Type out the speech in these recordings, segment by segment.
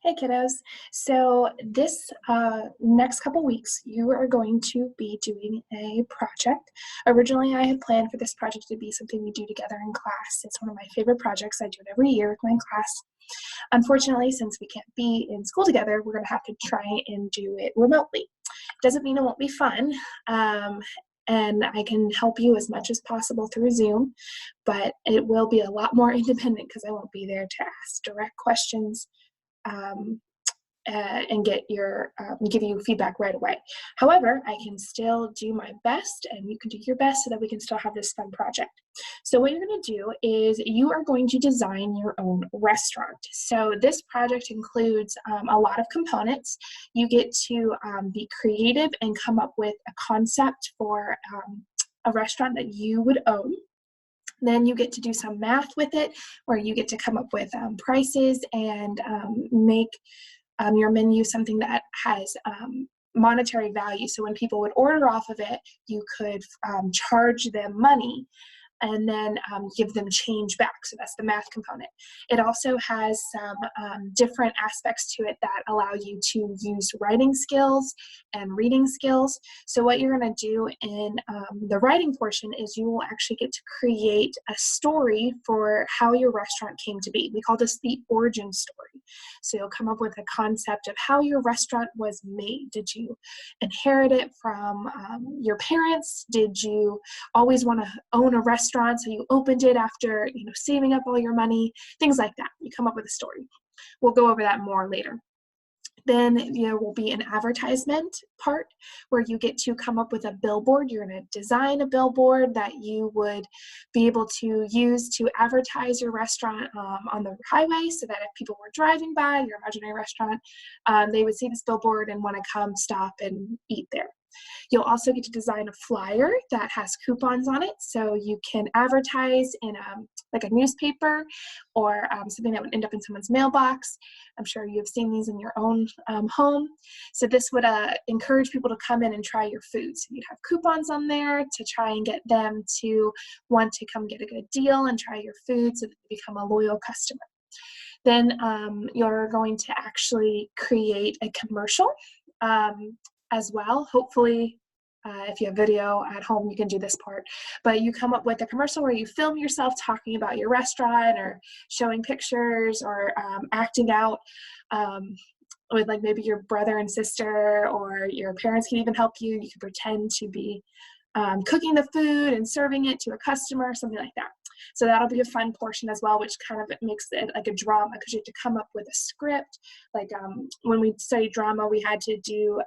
Hey kiddos. So this next couple weeks, you are going to be doing a project. Originally, I had planned for this project to be something we do together in class. It's one of my favorite projects. I do it every year with my class. Unfortunately, since we can't be in school together, we're going to have to try and do it remotely. Doesn't mean it won't be fun. And I can help you as much as possible through Zoom, but it will be a lot more independent because I won't be there to ask direct questions um, and give you feedback right away. However, I can still do my best, and you can do your best so that we can still have this fun project. So what you're going to do is you are going to design your own restaurant. So this project includes a lot of components. You get to be creative and come up with a concept for a restaurant that you would own. Then you get to do some math with it, where you get to come up with prices and make your menu something that has monetary value. So when people would order off of it, you could charge them money and then give them change back. So that's the math component. It also has some different aspects to it that allow you to use writing skills and reading skills. So what you're going to do in the writing portion is you will actually get to create a story for how your restaurant came to be. We call this the origin story. So you'll come up with a concept of how your restaurant was made. Did you inherit it from your parents? Did you always want to own a restaurant, so you opened it after saving up all your money? Things like that. You come up with a story. We'll go over that more later. Then there will be an advertisement part where you get to come up with a billboard. You're going to design a billboard that you would be able to use to advertise your restaurant on the highway, so that if people were driving by your imaginary restaurant, they would see this billboard and want to come stop and eat there. You'll also get to design a flyer that has coupons on it, so you can advertise in like a newspaper or something that would end up in someone's mailbox. I'm sure you've seen these in your own home. So this would encourage people to come in and try your food. So you'd have coupons on there to try and get them to want to come get a good deal and try your food so that they become a loyal customer. Then you're going to actually create a commercial as well. Hopefully, if you have video at home, you can do this part. But you come up with a commercial where you film yourself talking about your restaurant or showing pictures or acting out with like maybe your brother and sister, or your parents can even help you. You can pretend to be cooking the food and serving it to a customer, something like that. So that'll be a fun portion as well, which kind of makes it like a drama, because you have to come up with a script. Like when we studied drama, we had to do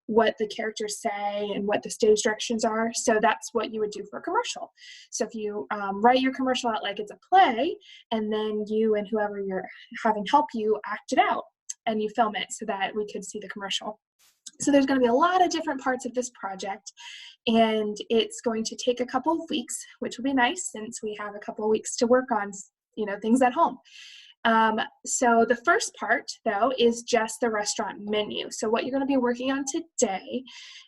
what the characters say and what the stage directions are. So that's what you would do for a commercial. So if you write your commercial out like it's a play, and then you and whoever you're having help you act it out, and you film it so that we could see the commercial. So there's going to be a lot of different parts of this project, and it's going to take a couple of weeks, which will be nice since we have a couple of weeks to work on, things at home. So the first part, though, is just the restaurant menu. So what you're going to be working on today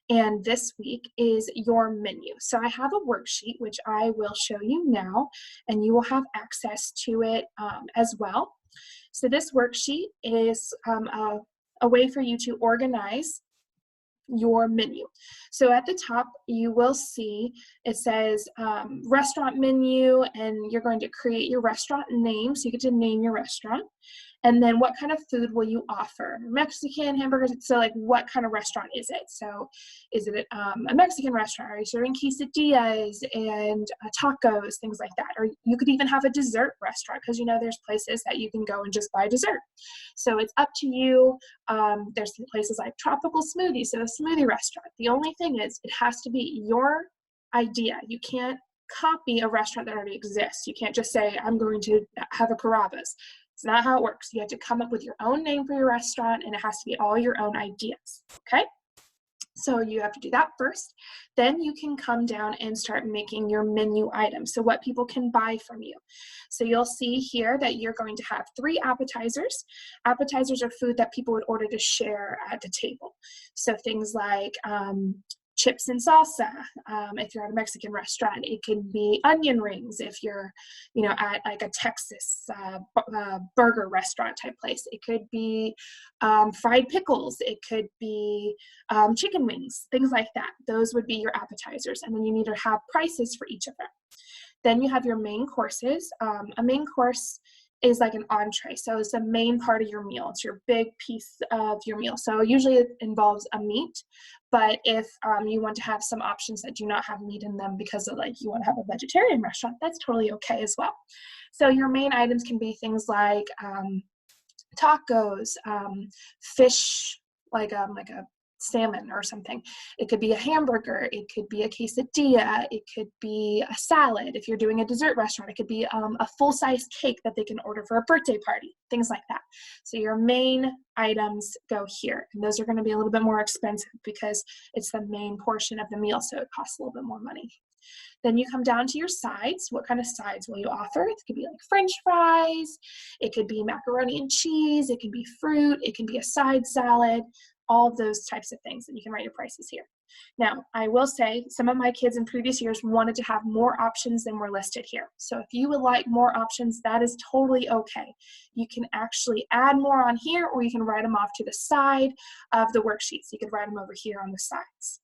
and this week is your menu. So I have a worksheet, which I will show you now, and you will have access to it as well. So this worksheet is a way for you to organize your menu. So at the top, you will see it says restaurant menu, and you're going to create your restaurant name. So you get to name your restaurant. And then what kind of food will you offer? Mexican, hamburgers. So like, what kind of restaurant is it? So is it a Mexican restaurant? Are you serving quesadillas and tacos, things like that? Or you could even have a dessert restaurant, because there's places that you can go and just buy dessert. So it's up to you. There's places like tropical smoothies, so a smoothie restaurant. The only thing is, it has to be your idea. You can't copy a restaurant that already exists. You can't just say, I'm going to have a Carrabba's. It's not how it works. You have to come up with your own name for your restaurant, and it has to be all your own ideas, okay? So you have to do that first. Then you can come down and start making your menu items, so what people can buy from you. So you'll see here that you're going to have 3 appetizers. Appetizers are food that people would order to share at the table. So things like chips and salsa if you're at a Mexican restaurant. It could be onion rings if you're, at like a Texas burger restaurant type place. It could be fried pickles. It could be chicken wings, things like that. Those would be your appetizers. And then you need to have prices for each of them. Then you have your main courses. A main course is like an entree. So it's the main part of your meal. It's your big piece of your meal. So usually it involves a meat, but if you want to have some options that do not have meat in them because of you want to have a vegetarian restaurant, that's totally okay as well. So your main items can be things like tacos, fish, like a salmon or something. It could be a hamburger. It could be a quesadilla. It could be a salad. If you're doing a dessert restaurant, it could be a full-size cake that they can order for a birthday party, things like that. So your main items go here, and those are going to be a little bit more expensive because it's the main portion of the meal, so it costs a little bit more money. Then you come down to your sides. What kind of sides will you offer? It could be like French fries. It could be macaroni and cheese. It can be fruit. It can be a side salad. All of those types of things, and you can write your prices here. Now, I will say some of my kids in previous years wanted to have more options than were listed here. So if you would like more options, that is totally okay. You can actually add more on here, or you can write them off to the side of the worksheets. You could write them over here on the sides.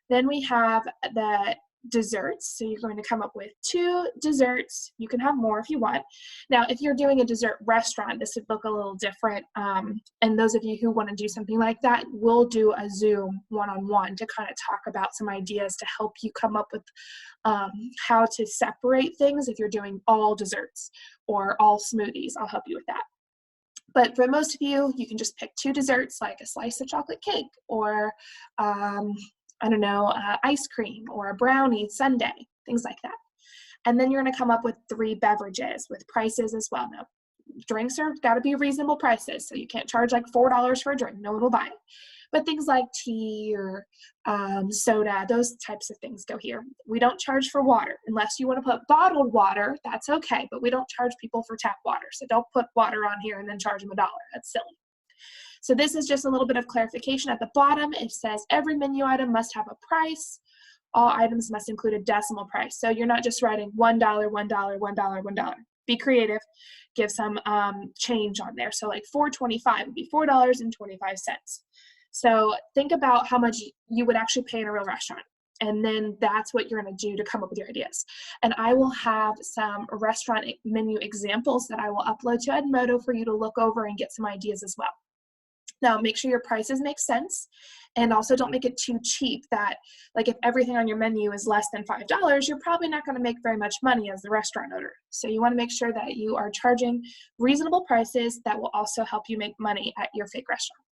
Then we have the desserts. So you're going to come up with 2 desserts. You can have more if you want. Now, if you're doing a dessert restaurant, this would look a little different. And those of you who want to do something like that, we'll do a Zoom one-on-one to kind of talk about some ideas to help you come up with how to separate things if you're doing all desserts or all smoothies. I'll help you with that. But for most of you, you can just pick 2 desserts, like a slice of chocolate cake or ice cream or a brownie sundae, things like that. And then you're going to come up with 3 beverages with prices as well. Now, drinks are got to be reasonable prices, so you can't charge like $4 for a drink. No one will buy it. But things like tea or soda, those types of things go here. We don't charge for water. Unless you want to put bottled water, that's okay, but we don't charge people for tap water. So don't put water on here and then charge them $1. That's silly. So this is just a little bit of clarification. At the bottom, it says every menu item must have a price. All items must include a decimal price. So you're not just writing $1, $1, $1, $1. Be creative. Give some change on there. So like $4.25 would be $4.25. So think about how much you would actually pay in a real restaurant. And then that's what you're going to do to come up with your ideas. And I will have some restaurant menu examples that I will upload to Edmodo for you to look over and get some ideas as well. Now, make sure your prices make sense, and also don't make it too cheap that, like, if everything on your menu is less than $5, you're probably not going to make very much money as the restaurant owner. So you want to make sure that you are charging reasonable prices that will also help you make money at your fake restaurant.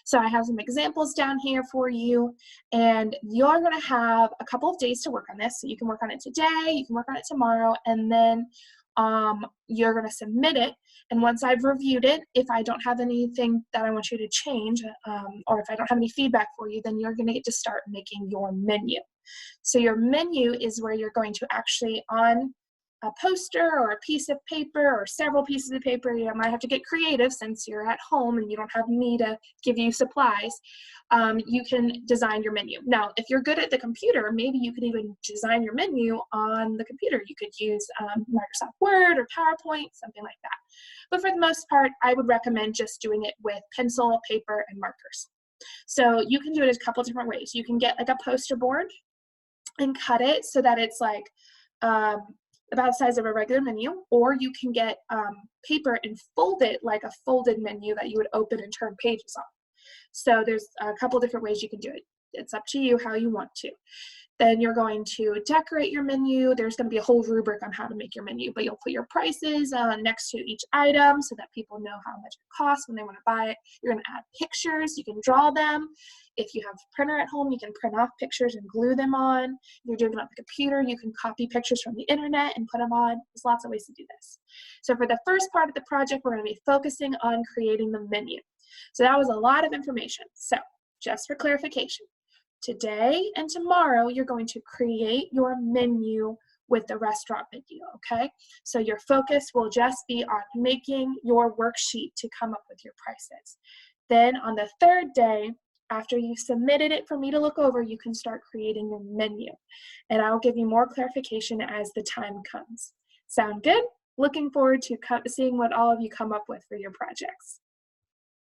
So I have some examples down here for you, and you're going to have a couple of days to work on this. So you can work on it today, you can work on it tomorrow, and then you're going to submit it. And once I've reviewed it, if I don't have anything that I want you to change, or if I don't have any feedback for you, then you're going to get to start making your menu. So your menu is where you're going to actually, on a poster or a piece of paper or several pieces of paper, you might have to get creative since you're at home and you don't have me to give you supplies, you can design your menu. Now, if you're good at the computer, maybe you could even design your menu on the computer. You could use Microsoft Word or PowerPoint, something like that. But for the most part, I would recommend just doing it with pencil, paper, and markers. So you can do it a couple different ways. You can get like a poster board and cut it so that it's like about the size of a regular menu, or you can get paper and fold it like a folded menu that you would open and turn pages on. So there's a couple different ways you can do it. It's up to you how you want to. Then you're going to decorate your menu. There's going to be a whole rubric on how to make your menu, but you'll put your prices next to each item so that people know how much it costs when they want to buy it. You're going to add pictures. You can draw them. If you have a printer at home, you can print off pictures and glue them on. If you're doing it on the computer, you can copy pictures from the internet and put them on. There's lots of ways to do this. So for the first part of the project, we're going to be focusing on creating the menu. So that was a lot of information. So just for clarification, today and tomorrow, you're going to create your menu with the restaurant menu, okay? So your focus will just be on making your worksheet to come up with your prices. Then on the third day, After you've submitted it for me to look over, you can start creating your menu. And I'll give you more clarification as the time comes. Sound good? Looking forward to seeing what all of you come up with for your projects.